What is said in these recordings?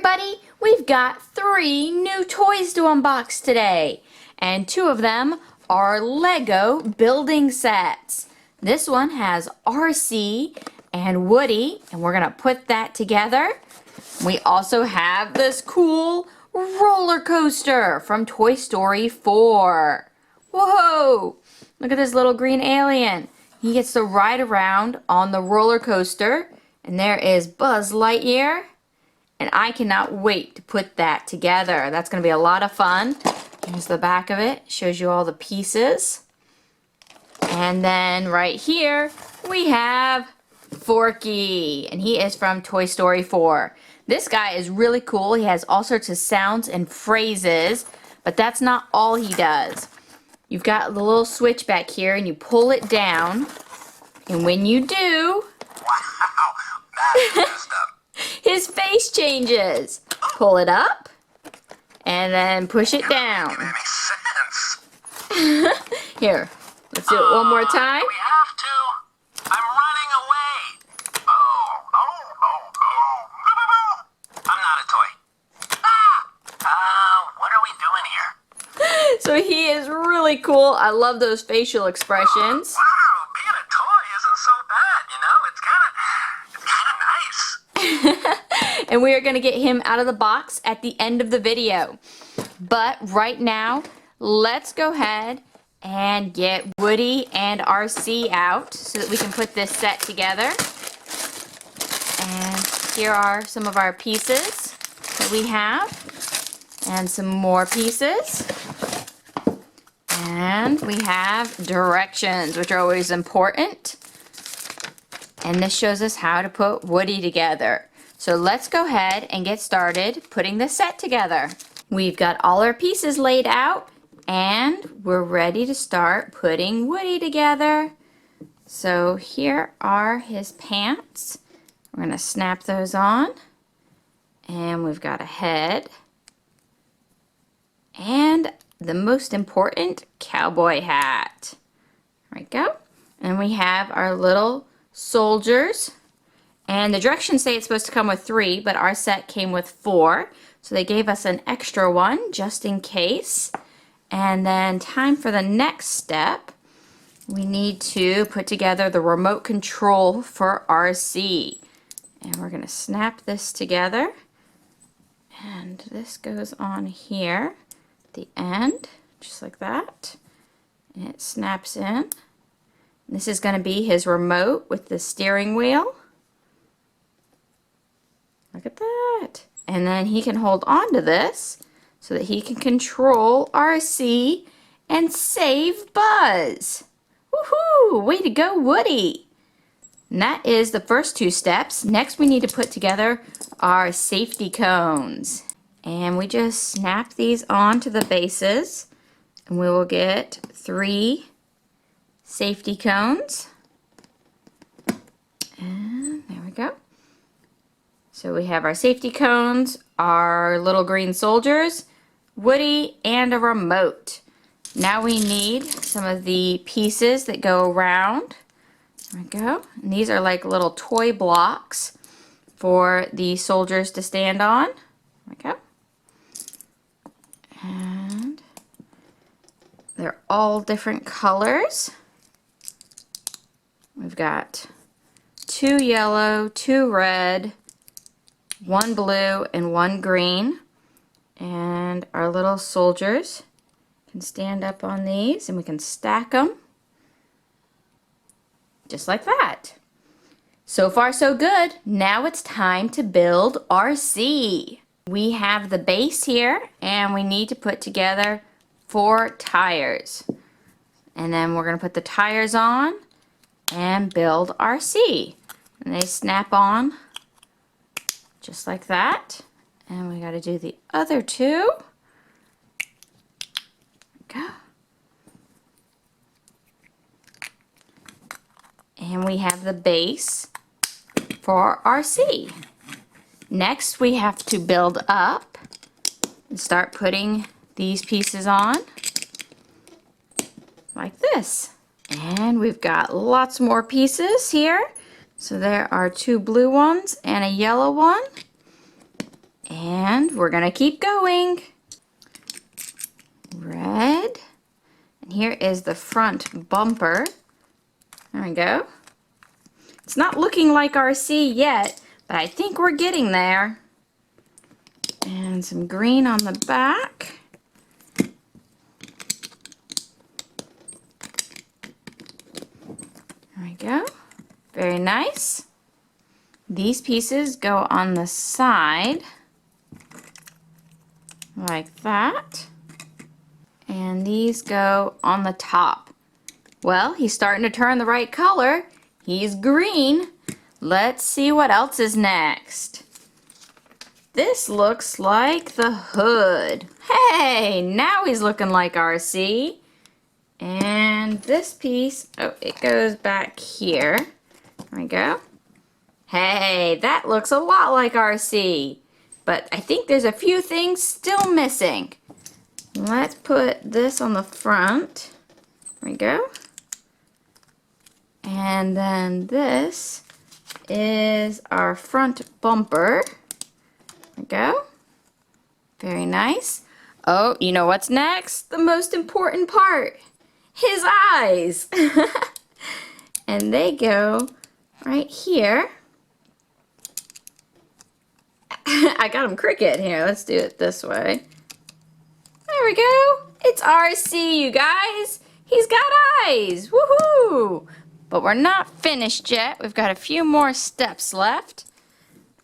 everybody! We've got 3 new toys to unbox today, and 2 of them are Lego building sets. This one has RC and Woody, and we're gonna put that together. We also have this cool roller coaster from Toy Story 4. Whoa! Look at this little green alien. He gets to ride around on the roller coaster, and there is Buzz Lightyear. And I cannot wait to put that together. That's going to be a lot of fun. Here's the back of it. Shows you all the pieces. And then right here we have Forky. And he is from Toy Story 4. This guy is really cool. He has all sorts of sounds and phrases. But that's not all he does. You've got the little switch back here and you pull it down. And when you do... Wow, that's messed up. His face changes. Pull it up, and then push it down. Doesn't make any sense. Here, let's do it one more time. We have to. I'm running away. Oh. I'm not a toy. What are we doing here? So he is really cool. I love those facial expressions. Wow, being a toy isn't so bad, you know? It's kind of nice. And we are going to get him out of the box at the end of the video. But right now, let's go ahead and get Woody and RC out so that we can put this set together. And here are some of our pieces that we have. And some more pieces. And we have directions, which are always important. And this shows us how to put Woody together. So let's go ahead and get started putting the set together. We've got all our pieces laid out and we're ready to start putting Woody together. So here are his pants. We're going to snap those on. And we've got a head. And the most important cowboy hat. There we go. And we have our little soldiers. And the directions say it's supposed to come with 3, but our set came with 4. So they gave us an extra one just in case. And then time for the next step. We need to put together the remote control for RC. And we're going to snap this together. And this goes on here at the end, just like that. And it snaps in. This is going to be his remote with the steering wheel. Look at that. And then he can hold on to this so that he can control RC and save Buzz. Woohoo! Way to go, Woody! And that is the first 2 steps. Next we need to put together our safety cones. And we just snap these onto the bases. And we will get 3 safety cones. And there we go. So we have our safety cones, our little green soldiers, Woody, and a remote. Now we need some of the pieces that go around. There we go. And these are like little toy blocks for the soldiers to stand on. There we go. And they're all different colors. We've got 2 yellow, 2 red, 1 blue, and 1 green. And our little soldiers can stand up on these and we can stack them just like that. So far so good. Now it's time to build RC. We have the base here and we need to put together 4 tires. And then we're going to put the tires on and build RC. And they snap on just like that. And we got to do the other 2. Go. And we have the base for RC. Next we have to build up and start putting these pieces on like this. And we've got lots more pieces here. So there are 2 blue ones and a yellow one. And we're gonna keep going. Red. And here is the front bumper. There we go. It's not looking like RC yet, but I think we're getting there. And some green on the back. There we go. Very nice. These pieces go on the side, like that. And these go on the top. Well, he's starting to turn the right color. He's green. Let's see what else is next. This looks like the hood. Hey, now he's looking like RC. And this piece, oh, it goes back here. There we go. Hey, that looks a lot like RC. But I think there's a few things still missing. Let's put this on the front. There we go. And then this is our front bumper. There we go. Very nice. Oh, you know what's next? The most important part. His eyes. And they go right here. I got him crooked here. Let's do it this way. There we go. It's RC, you guys. He's got eyes. Woohoo! But we're not finished yet. We've got a few more steps left.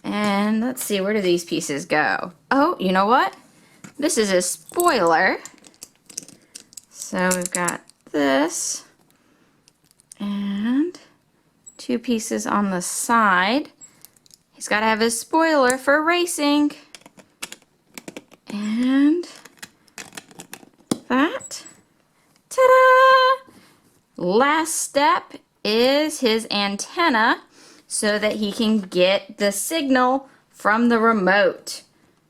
And let's see, where do these pieces go? Oh, you know what? This is a spoiler. So we've got this. And two pieces on the side. He's got to have his spoiler for racing. And that. Ta-da! Last step is his antenna so that he can get the signal from the remote.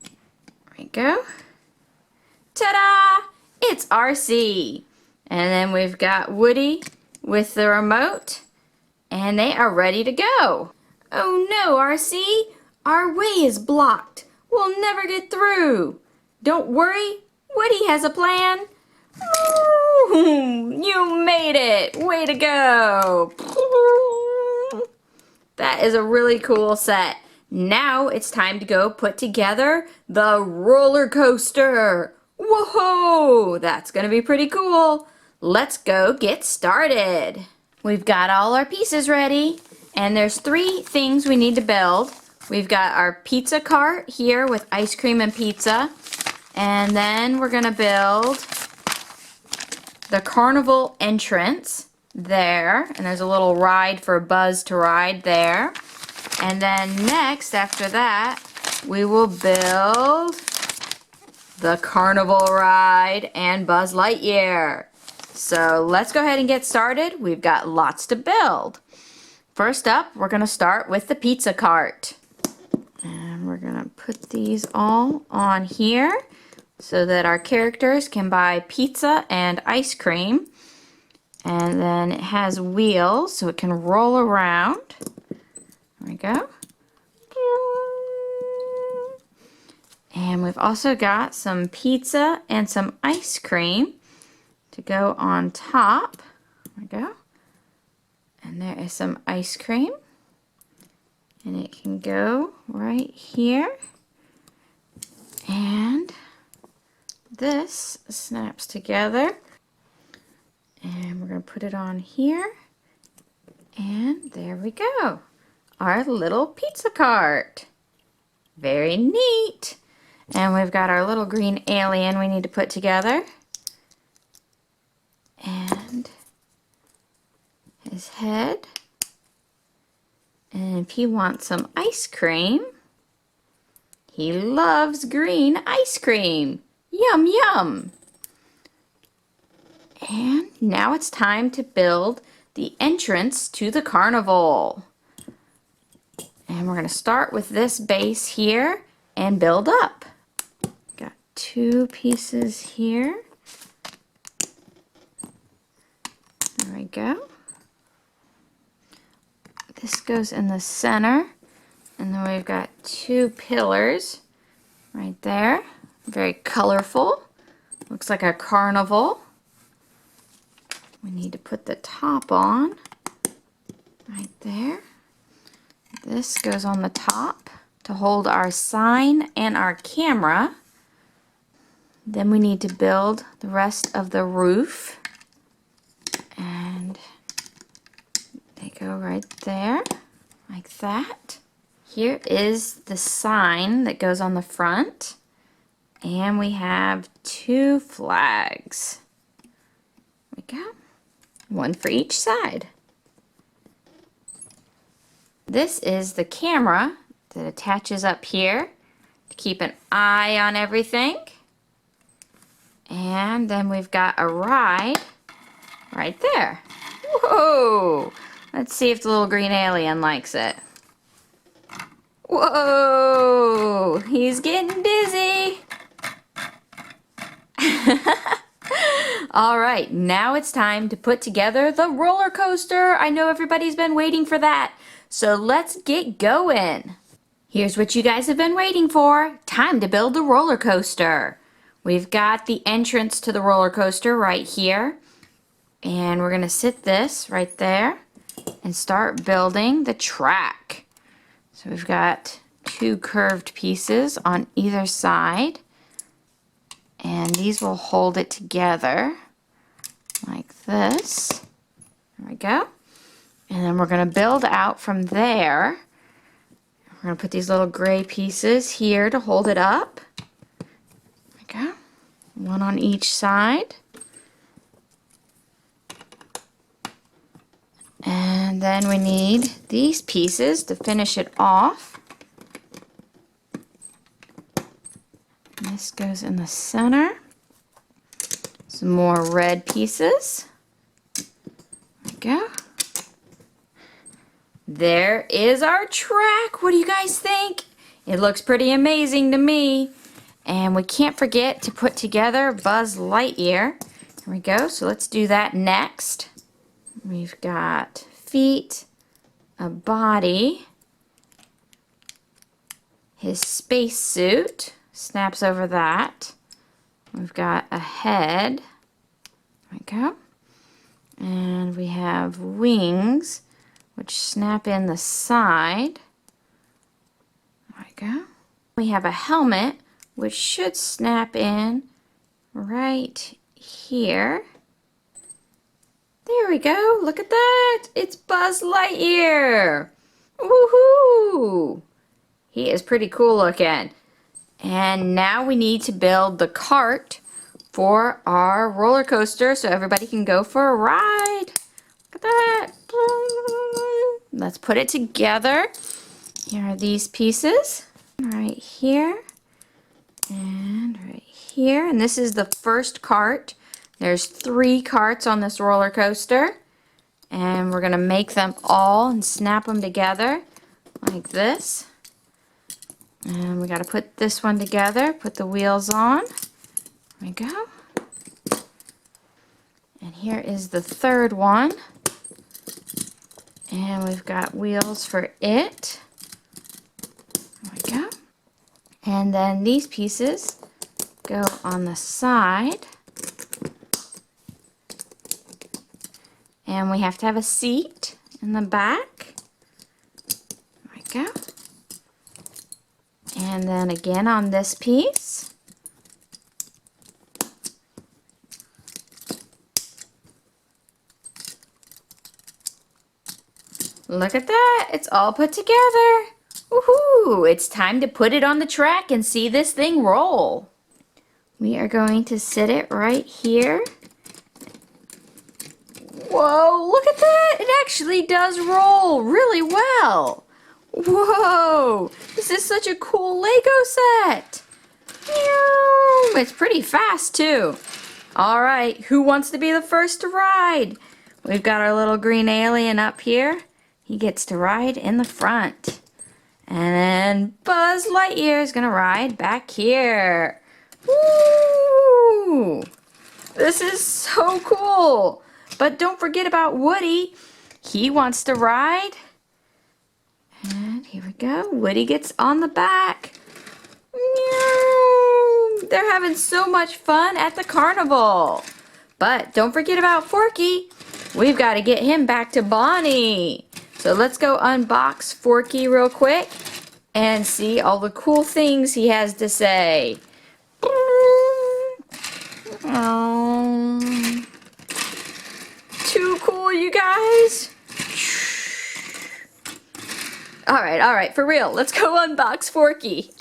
There we go. Ta-da! It's RC. And then we've got Woody with the remote, and they are ready to go. Oh no, RC! Our way is blocked. We'll never get through. Don't worry, Woody has a plan. Ooh, you made it! Way to go! That is a really cool set. Now it's time to go put together the roller coaster. Whoa! That's gonna be pretty cool. Let's go get started. We've got all our pieces ready, and there's 3 things we need to build. We've got our pizza cart here with ice cream and pizza, and then we're gonna build the Carnival entrance there, and there's a little ride for Buzz to ride there. And then next, after that, we will build the Carnival ride and Buzz Lightyear. So let's go ahead and get started. We've got lots to build. First up, we're gonna start with the pizza cart. And we're gonna put these all on here so that our characters can buy pizza and ice cream. And then it has wheels so it can roll around. There we go. And we've also got some pizza and some ice cream to go on top. There we go. And there is some ice cream. And it can go right here. And this snaps together. And we're going to put it on here. And there we go. Our little pizza cart. Very neat. And we've got our little green alien we need to put together. And his head. And if he wants some ice cream, he loves green ice cream. Yum, yum. And now it's time to build the entrance to the carnival. And we're going to start with this base here and build up. Got 2 pieces here. There we go. This goes in the center. And then we've got 2 pillars right there. Very colorful. Looks like a carnival. We need to put the top on right there. This goes on the top to hold our sign and our camera. Then we need to build the rest of the roof. And they go right there, like that. Here is the sign that goes on the front. And we have 2 flags. There we go. 1 for each side. This is the camera that attaches up here to keep an eye on everything. And then we've got a ride right there. Whoa! Let's see if the little green alien likes it. Whoa! He's getting dizzy. All right, now it's time to put together the roller coaster. I know everybody's been waiting for that. So let's get going. Here's what you guys have been waiting for. Time to build the roller coaster. We've got the entrance to the roller coaster right here. And we're going to sit this right there and start building the track. So we've got 2 curved pieces on either side. And these will hold it together like this. There we go. And then we're going to build out from there. We're going to put these little gray pieces here to hold it up. There we go. 1 on each side. And then we need these pieces to finish it off. This goes in the center. Some more red pieces. There we go. There is our track. What do you guys think? It looks pretty amazing to me. And we can't forget to put together Buzz Lightyear. There we go. So let's do that next. We've got feet, a body, his space suit. Snaps over that. We've got a head. There we go. And we have wings, which snap in the side. There we go. We have a helmet, which should snap in right here. There we go. Look at that. It's Buzz Lightyear. Woohoo! He is pretty cool looking. And now we need to build the cart for our roller coaster so everybody can go for a ride. Look at that. Let's put it together. Here are these pieces. Right here. And right here. And this is the first cart. There's 3 carts on this roller coaster. And we're going to make them all and snap them together like this. And we got to put this one together, put the wheels on. There we go. And here is the third one. And we've got wheels for it. There we go. And then these pieces go on the side. And we have to have a seat in the back. There we go. And then again on this piece. Look at that, it's all put together. Woohoo! It's time to put it on the track and see this thing roll. We are going to sit it right here. Whoa, look at that! It actually does roll really well. Whoa! This is such a cool Lego set! It's pretty fast too. Alright, who wants to be the first to ride? We've got our little green alien up here. He gets to ride in the front. And then Buzz Lightyear is going to ride back here. Woo! This is so cool. But don't forget about Woody. He wants to ride. And here we go. Woody gets on the back. having so much fun at the carnival. But don't forget about Forky. We've got to get him back to Bonnie. So let's go unbox Forky real quick and see all the cool things he has to say. Oh, too cool, you guys. All right, for real. Let's go unbox Forky.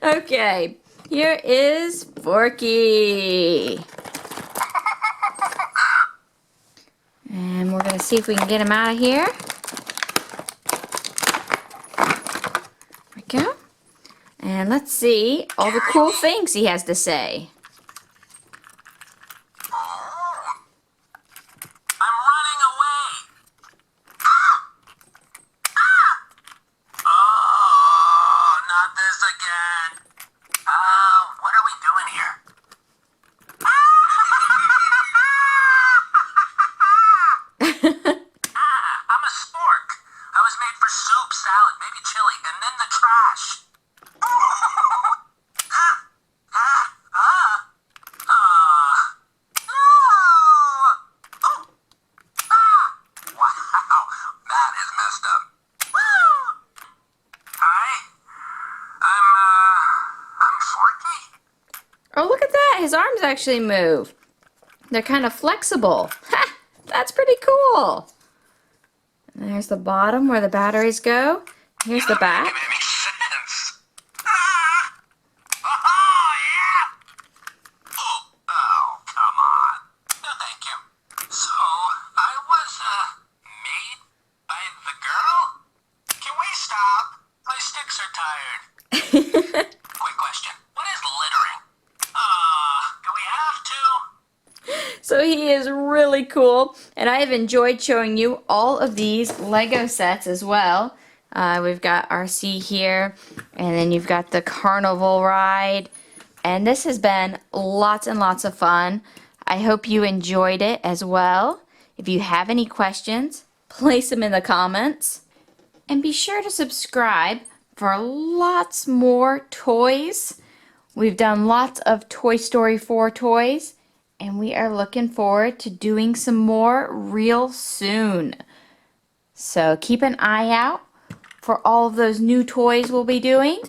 Okay, here is Forky. And we're going to see if we can get him out of here. There we go. And let's see all the cool things he has to say. I'm running away. Oh, not this again. What are we doing here? I'm a spork. I was made for soup, salad, maybe chili, and then the trash. Wow, that is messed up. Hi, I'm Forky. Oh, look at that. His arms actually move. They're kind of flexible. Ha! That's pretty cool. And there's the bottom where the batteries go. Here's the back. It makes sense. Oh, yeah. Oh, come on. No, thank you. So, I was, made by the girl? Can we stop? My sticks are tired. Quick question. What is littering? Do we have to? So he is really cool, and I have enjoyed showing you all of these Lego sets as well. We've got RC here, and then you've got the carnival ride, and this has been lots and lots of fun. I hope you enjoyed it as well. If you have any questions, place them in the comments, and be sure to subscribe for lots more toys. We've done lots of Toy Story 4 toys, and we are looking forward to doing some more real soon. So keep an eye out for all of those new toys we'll be doing.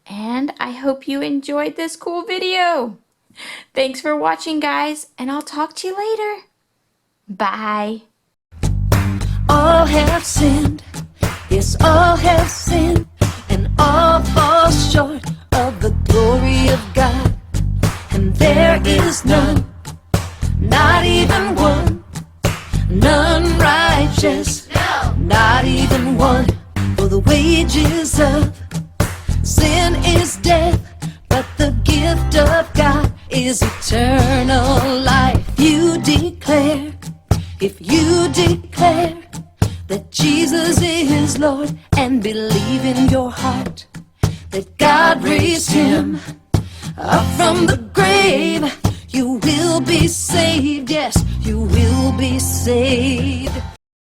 And I hope you enjoyed this cool video. Thanks for watching, guys, and I'll talk to you later. Bye. All have sinned, yes, all have sinned, and all fall short of the glory of God. And there is none, not even one, none righteous, not even one. For the wages of sin is death, but the gift of God is eternal life. If you declare that Jesus is Lord and believe in your heart that God raised him up from the grave, you will be saved. Yes, you will be saved.